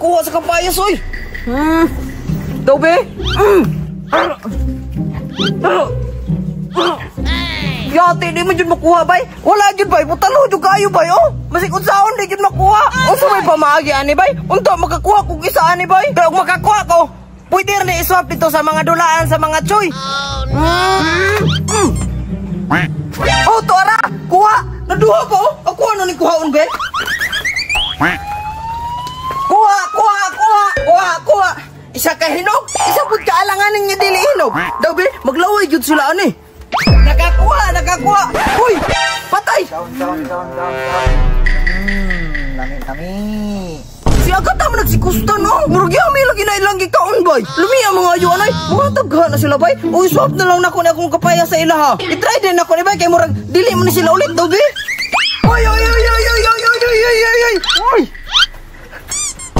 makuha sa kapayas, oy. Daw, be? Yate, di man dyan makuha, bay. Wala dyan, bay. Putalo dyan kayo, bay, oh. Masikot saon, di dyan makuha. Unsa may pamaagi, ani, bay? Unto, makakuha kung isa, ani, bay. Kaya kung makakuha ko, pwede rin i-swap dito sa mga dulaan, sa mga choy. Oh, to, ara. Kuha. Naduha ko. Ako ano ni kuhaon, be? Kuha. Isa ka hinog. Isa pud ka alanganin niya dili hinog. Daw, be, maglaway jud sila, ani. Nakakuha. Uy, patay. Lami. Si Agata mo nagsikustan, no? Murugya, may lagi na ilang gikaon, bay. Lumiya mga ayuan, ay. Mga tagha na sila, bay. Uy, swap na lang na akong kapaya sa ila, ha. I-try din ako, bay. Kaya murag, dili mo ni sila ulit, daw, be.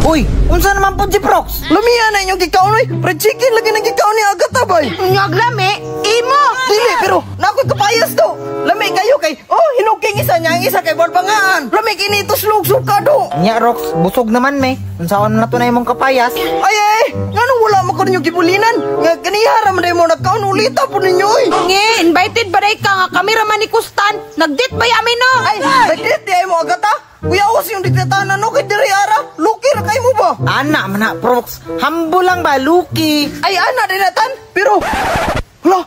Uy, unsa naman po, Jiprox? Lumiya na inyong gikaon, ay. Fried chicken lagi na gikaon ni Agata, bay. Unyag lami, imo. Dili, pero nako'y kapayas to. Lami kayo kay, oh, hinugking isa niya, ang isa kay Barbangaan. Lami kinitos log sukado. Nya, Rox, busog naman, me. Unsaon na to na imong kapayas? Ay, nganong wala mo ko ninyo gibulinan? Nga kanihara man mo nagkaon ulita po ninyo, oy. Nge, invited ba rin ka nga kameraman ni Kustan? Nag-date ba yamin, no? Ay, nag-date di ay mo Agata? Kuya Os yung ditatanan, no? Kay diri ara, luki na kayo mo ba? Ana, mana, Prox. Humble lang ba, Luki? Ay, ana, dinatan. Pero, hala,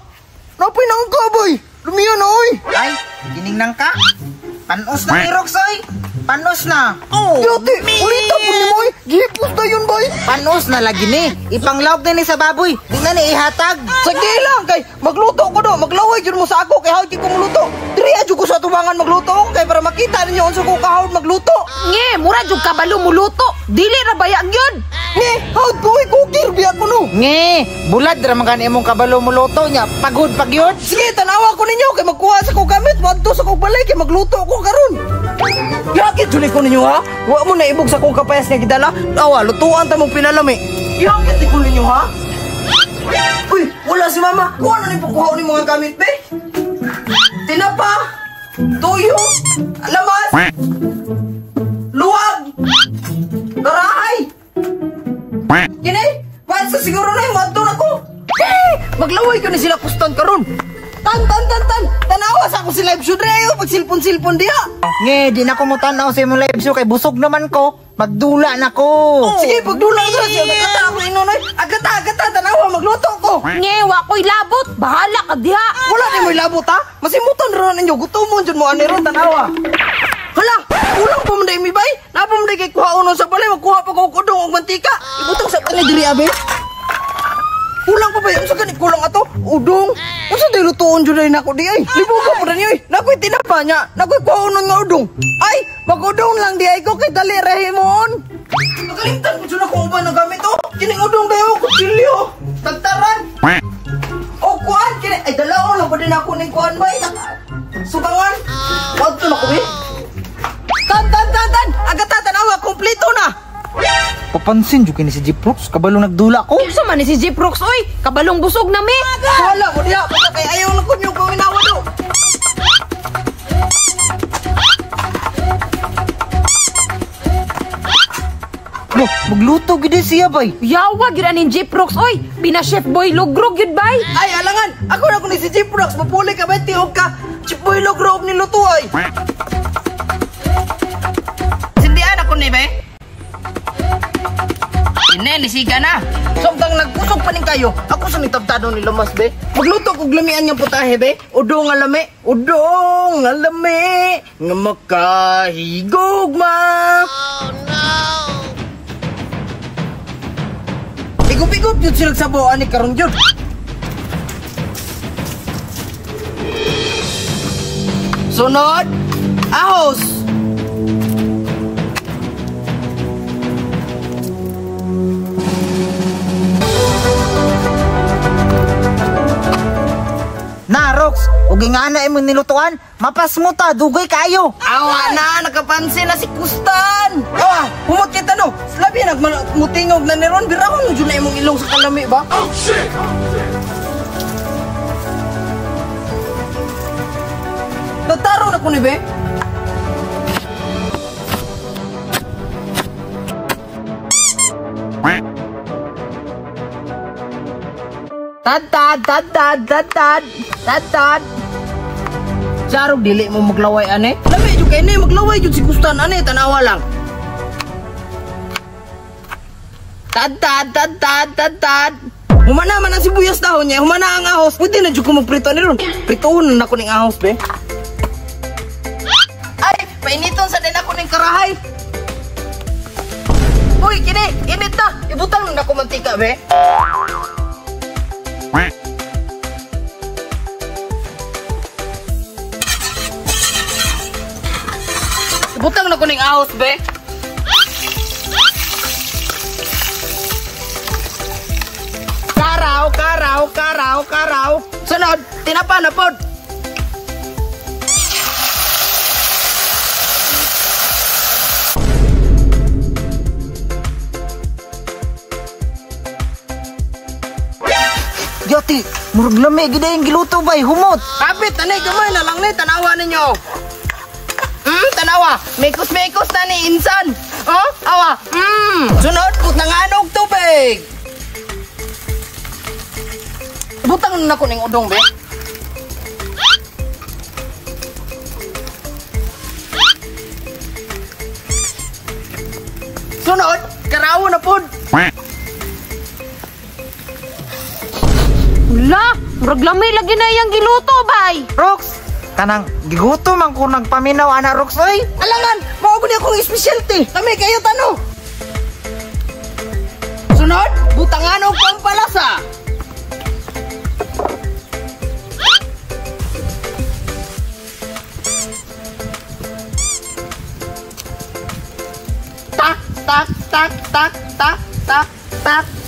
napay na ang kaboy. Lumiya na, oy. Ay, giningnang ka? Panos na ni Rox, oy. Panos na. Oh, yate, ulita po ni mo, oy. Gipos na yun, boy. Panos na lagi ni. Ipanglawag na ni sa baboy. Di na ni ihatag. Sige lang, kay magluto ko do. Maglaway dyan mo sa ako, kay hawag ko magluto. Diri, adyo ko sa tubangan magluto ko, kay para makita ninyo unsa ko kahawag magluto. Nge, mura jud kabalo muluto. Dili ra bayag yun. Nge, hawag ko, kukir, biya ko no. Nge, bulad ra man imong kabalo muluto niya. Pagod pag yun. Sige, tanawa ko ninyo, kay magkuha sa ko gamit, wadto sa ko balay, kay magluto ko karon. Yakit juli ko ninyo, ha? Wa mo na ibog sa kong kapayas nga gidala. Awa, lutuan ta mong pinalami. Yakit ko ninyo, ha? Uy, wala si mama. Kung ano ni pukuha ni mga gamit, be? Tinapa, tuyo, lamas, luwag, garahay. Kini, basta siguro na yung wadto na ko. Maglaway ko ni sila kustan karon. Tan. Tanawa sa ako si live show Dreo pag silpon diha. Nge, di na ko mo tanaw sa imong live show kay busog naman ko. Magdula na ko. Sige, pagdula ko siya. Agata ako inonoy. Agata, tanawa, magluto ko. Nge, wa ko'y labot. Bahala ka diha. Wala ni mo ilabot, ha? Masimutan ron ninyo. Gutomon dyan mo, aniron, tanawa. Hala, ulang pa mo na imibay. Napa mo na kay kuha uno sa balay. Magkuha pa ko kudong o mantika. Ibutang sa kanil diri, abe. Kulang pa ba yun? Sa ganit kulang ato? Udong. Unsa di lutuon dyan rin ako di ay? Libugan mo na niyo eh. Nako'y tinapa niya. Nako'y kuhaunan nga udong. Ay, mag-udong lang di ay ko kay dali rahimon. Nakalimtan ko dyan ako uban na gamit oh. Kining udong dayo, kutsilyo. Tagtaran. O kuhan, kining. Ay, dalaon lang pa din ako ng kuhan ba eh. Sugangan. Wag to na ko eh. Tan. Agata, tanawa, kumplito na. Papansin jud kini si Jiprox, kabalo nagdula ko. Unsa man ni si Jiprox, oy? Kabalong busog na mi. Wala mo diya, basta kay ayaw na ko niyo gawin awa do. Lo, magluto gid siya bay. Yawa gyud aning Jiprox, oy. Pina chef boy logrog gyud bay. Ay, alangan, ako na ko ni si Jiprox, mapuli ka ba tiog ka? Chip boy logrog ni luto ay. Sindihan ako ni be. Nisiga na. Samtang nagpusog pa rin kayo, ako sa nitabtado ni Lamas, be. Magluto kong lamian niyang putahe, be. Udong nga lami. Udong nga lami. Nga makahigugma. Oh, no. Igup-igup yun silang sabuan ni Karon yun. Sunod. Ahos. Na, Rox, ug nga na imong nilutuan, mapas mo ta, dugay kayo. Awa na, nakapansin na si Kustan. Humot kita no. Labi nagmutingog na ni Ron. Birahon mo dyan na imong ilong sa kalami ba? Oh, shit! Nataro na ko ni be. Tad. Sarog dili mo maglaway ane. Lami jud kay ni maglaway jud si Kustan ane tanawa lang. Tad. Humana man ang sibuyas dahon niya, humana ang ahos. Pwede na jud ko magprito ni ron. Pritoon na ko ning ahos be. Ay, painiton sa din ako ning karahay. Uy, kini, init na. Ibutang na ko mantika be. Ibutang na ko ning ahos be. Karaw. Sunod, tinapa na pod. Yati, murag lami gid yung giluto bay, humot. Kapit, tanay gamay na lang ni, tanawa ninyo. Tanawa, mekos-mekos na ni insan. Oh, awa. Sunod, putang anog tubig. Butang na ko ning udong be. Sunod, karawo na pod. Wala, murag lamay lagi na yung giluto, bay. Rox, kanang gigutom ang ko nagpaminaw ana Rox oy. Alangan, mao gud akong specialty. Kami kayo tano. Sunod, butangan og pampalasa.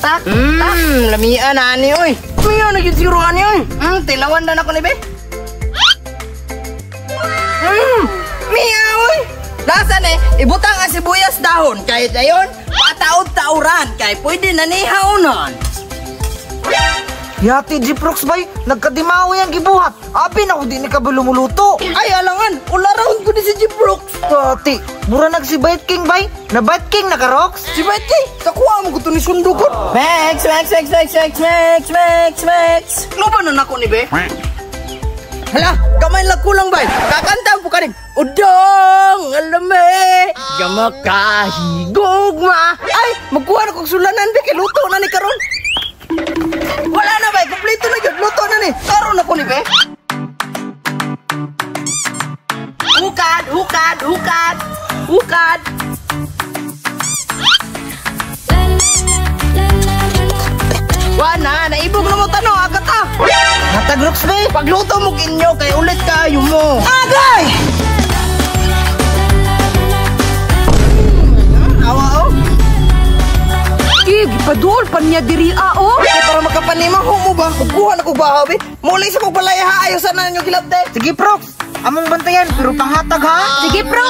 Tak. Lamian na ani oy. Kuya na gyud siguro ani oy. Tilawan na ako ni be. Mia oy. Lasa ni ibutang ang sibuyas dahon kay dayon pataod-tauran kay pwede na ni haonon. Yati Jiprox bay, nagkadimawi ang gibuhat. Abi na ko di ni kabulumuluto. Ay alangan, ularon ko ni si Jiprox. Yati, mura nag si Bite King bay. Na Bite King naka Rox. Si Bite King, kakuha mo ko to ni sundo ko. Max. Loba na nako ni be. Hala, gamay lang kulang bay. Kakanta po ka rin. Udong, alame, gamakahigugma. Ay, magkuha na kong sulanan be, kay luto na ni karon. Wala na bay, kompleto na yun, luto na ni. Karon na ko ni be. Hukad. Wana, naibog na mo tano, agad ah. Natag Rox bay. Pagluto mo kinyo, kay ulit kayo mo. Agay! Awa oh. Gipadol pa niya diri oh. Para makapanimang mo ba? Magkuha na ko ba, habi? Muli sa pagbalaya ha, ayaw sana ninyo kilabte. Sige Prox, among bantayan pero panghatag ha. Sige, bro.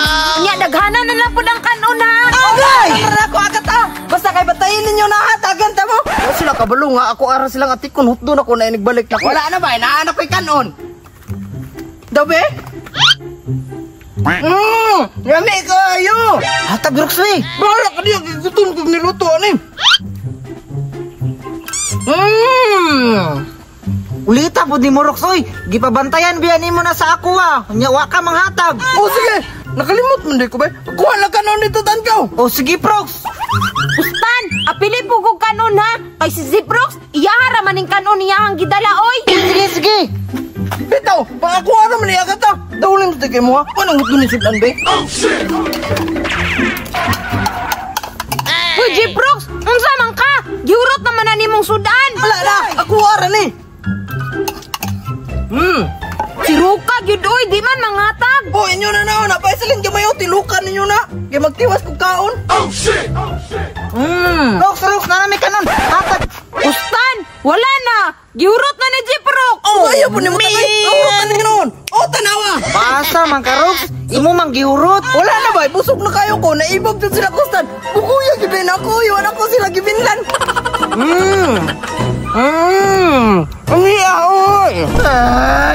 Nya daghana na lang po ng kanon ha. Agay! Tara ko agad ah. Basta kay batayin ninyo na ha, tagan ta mo. O sila kabalo nga, ako ara silang atikon, hutdo na ko na inigbalik na ko. Wala na ba, naanak ko'y kanon. Dabe? Yami kayo. Hatag Rox bay. Bahala ka niya, gutom kong niluto, anim. Ulita po di mo Rox oy. Gipabantayan biya nimo na sa ako ha. Nya wa ka manghatag. O sige, nakalimot man di ko ba? Kuha lang kanon dito, tankaw. O sige Prox. Kustan, apili po kong kanon ha. Kay si Ziprox, iyahara man yung kanon niya ang gidala oy. Sige. Bitaw, pangakuha naman niya ka ta. Dawling sa tigay mo ha. Anong gusto ni Sudan be? Uy, Ziprox, unsa man ka? Giurot naman na nimong sudan. Wala na, ako ara ni. Si Ruka, yun oy, di man manghatag. O, inyo na na, napaisalin ka mayo, tilukan ninyo na. Kaya magtiwas kong kaon. Rox, nanami ka nun. Hatag. Kustan, wala na. Giurot na ni Ziprox. O, ayaw po ni mo tagay. Naurutan ninyo noon. O, tanawa. Basta man ka Rox. Imo mang giurot. Wala na ba, busog na kayo ko. Naibog dyan sila kustan. Bukuya, gibin ako. Iwan ako sila gibinlan. Ang hiya, oy.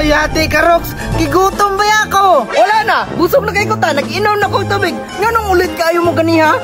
Yati ka Rox. Gigutom ba ako? Wala na, busog na kayo ko ta. Nag-inom na ko tubig. Nga nung ulit kayo mo ganiha.